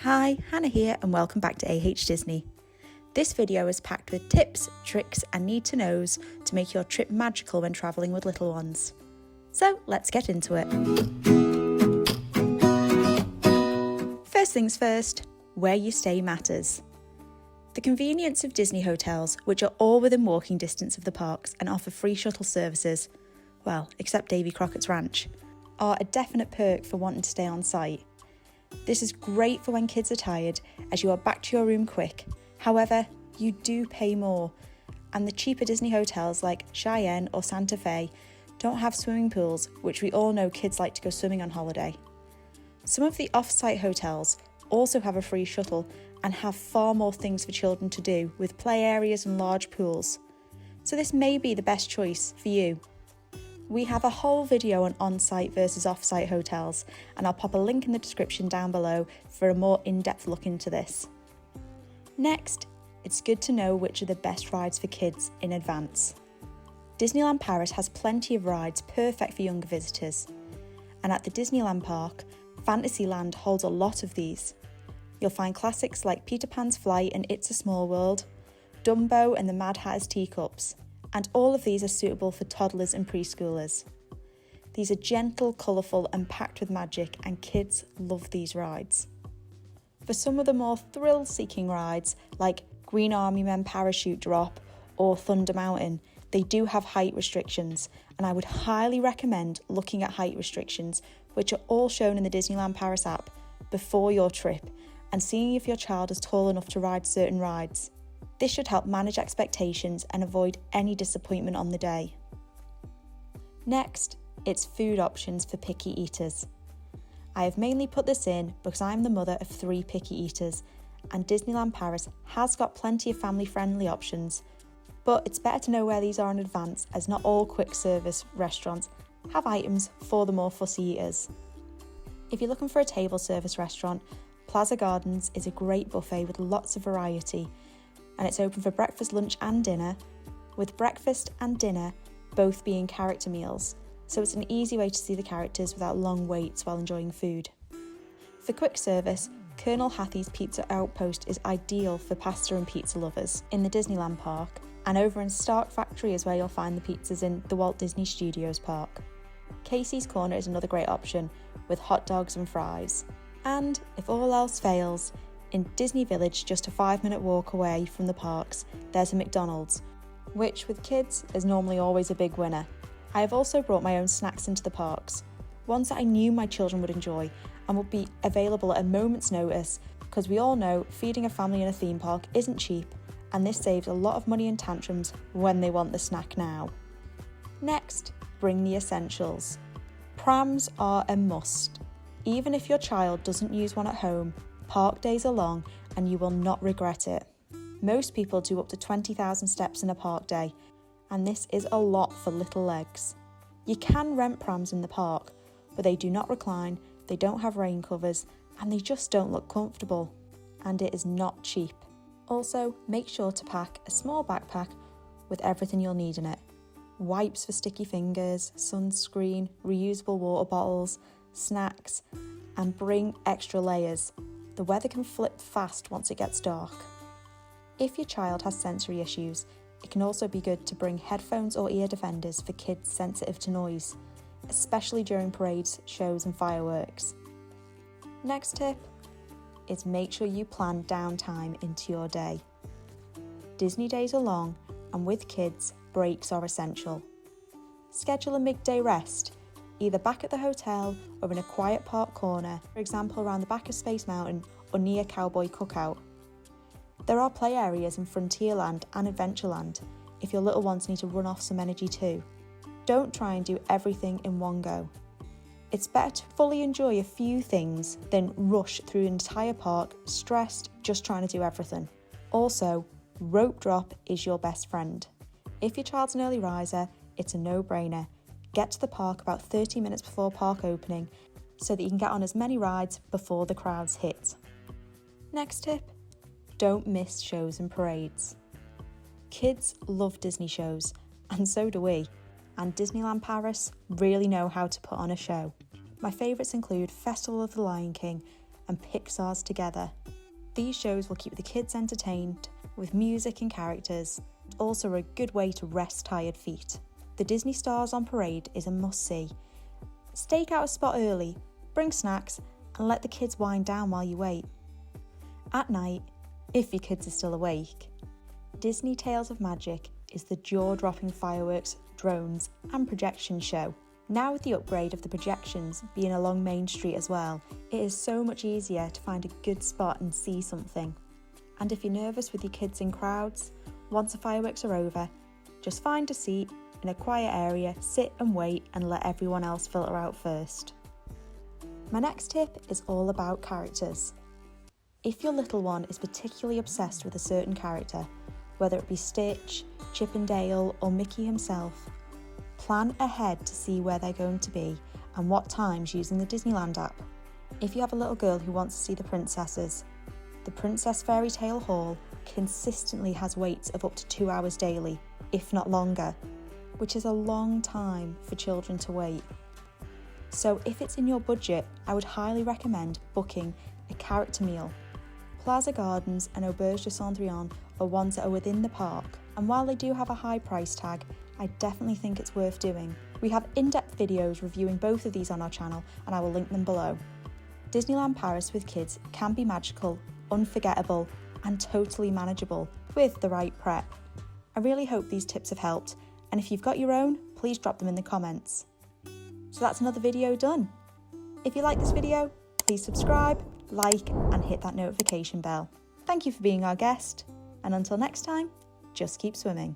Hi, Hannah here and welcome back to AH Disney. This video is packed with tips, tricks and need-to-knows to make your trip magical when travelling with little ones. So let's get into it. First things first, where you stay matters. The convenience of Disney hotels, which are all within walking distance of the parks and offer free shuttle services, well, except Davy Crockett's ranch, are a definite perk for wanting to stay on site. This is great for when kids are tired, as you are back to your room quick. However, you do pay more, and the cheaper Disney hotels like Cheyenne or Santa Fe don't have swimming pools, which we all know kids like to go swimming on holiday. Some of the off-site hotels also have a free shuttle and have far more things for children to do with play areas and large pools. So this may be the best choice for you. We have a whole video on on-site versus off-site hotels, and I'll pop a link in the description down below for a more in-depth look into this. Next, it's good to know which are the best rides for kids in advance. Disneyland Paris has plenty of rides perfect for younger visitors, and at the Disneyland Park, Fantasyland holds a lot of these. You'll find classics like Peter Pan's Flight and It's a Small World, Dumbo and the Mad Hatter's Teacups, and all of these are suitable for toddlers and preschoolers. These are gentle, colourful and packed with magic, and kids love these rides. For some of the more thrill-seeking rides, like Green Army Men Parachute Drop or Thunder Mountain, they do have height restrictions, and I would highly recommend looking at height restrictions, which are all shown in the Disneyland Paris app, before your trip, and seeing if your child is tall enough to ride certain rides. This should help manage expectations and avoid any disappointment on the day. Next, it's food options for picky eaters. I have mainly put this in because I'm the mother of 3 picky eaters, and Disneyland Paris has got plenty of family-friendly options, but it's better to know where these are in advance, as not all quick service restaurants have items for the more fussy eaters. If you're looking for a table service restaurant, Plaza Gardens is a great buffet with lots of variety, and it's open for breakfast, lunch and dinner, with breakfast and dinner both being character meals, so it's an easy way to see the characters without long waits while enjoying food. For quick service, Colonel Hattie's Pizza Outpost is ideal for pasta and pizza lovers in the Disneyland Park, and over in Stark Factory is where you'll find the pizzas in the Walt Disney Studios Park. Casey's Corner is another great option, with hot dogs and fries. And if all else fails, in Disney Village, just a 5-minute walk away from the parks, there's a McDonald's, which with kids is normally always a big winner. I have also brought my own snacks into the parks, ones that I knew my children would enjoy and would be available at a moment's notice, because we all know feeding a family in a theme park isn't cheap, and this saves a lot of money in tantrums when they want the snack now. Next, bring the essentials. Prams are a must. Even if your child doesn't use one at home, park days are long and you will not regret it. Most people do up to 20,000 steps in a park day, and this is a lot for little legs. You can rent prams in the park, but they do not recline, they don't have rain covers, and they just don't look comfortable. And it is not cheap. Also, make sure to pack a small backpack with everything you'll need in it. Wipes for sticky fingers, sunscreen, reusable water bottles, snacks, and bring extra layers. The weather can flip fast once it gets dark. If your child has sensory issues, it can also be good to bring headphones or ear defenders for kids sensitive to noise, especially during parades, shows and fireworks. Next tip is make sure you plan downtime into your day. Disney days are long, and with kids, breaks are essential. Schedule a midday rest, either back at the hotel or in a quiet park corner, for example around the back of Space Mountain or near Cowboy Cookout. There are play areas in Frontierland and Adventureland if your little ones need to run off some energy too. Don't try and do everything in one go. It's better to fully enjoy a few things than rush through an entire park stressed just trying to do everything. Also, rope drop is your best friend. If your child's an early riser, it's a no-brainer. Get to the park about 30 minutes before park opening so that you can get on as many rides before the crowds hit. Next tip, don't miss shows and parades. Kids love Disney shows, and so do we, and Disneyland Paris really know how to put on a show. My favourites include Festival of the Lion King and Pixar's together. These shows will keep the kids entertained with music and characters, and also a good way to rest tired feet. The Disney Stars on Parade is a must-see. Stake out a spot early, bring snacks, and let the kids wind down while you wait. At night, if your kids are still awake, Disney Tales of Magic is the jaw-dropping fireworks, drones, and projection show. Now with the upgrade of the projections being along Main Street as well, it is so much easier to find a good spot and see something. And if you're nervous with your kids in crowds, once the fireworks are over, just find a seat in a quiet area, sit and wait, and let everyone else filter out first. My next tip is all about characters. If your little one is particularly obsessed with a certain character, whether it be Stitch, Chip and Dale, or Mickey himself, plan ahead to see where they're going to be and what times using the Disneyland app. If you have a little girl who wants to see the princesses, the Princess Fairy Tale Hall consistently has waits of up to 2 hours daily, if not longer, which is a long time for children to wait. So if it's in your budget, I would highly recommend booking a character meal. Plaza Gardens and Auberge de Cendrillon are ones that are within the park, and while they do have a high price tag, I definitely think it's worth doing. We have in-depth videos reviewing both of these on our channel, and I will link them below. Disneyland Paris with kids can be magical, unforgettable, and totally manageable with the right prep. I really hope these tips have helped, and if you've got your own, please drop them in the comments. So that's another video done. If you like this video, please subscribe, like, and hit that notification bell. Thank you for being our guest, and until next time, just keep swimming.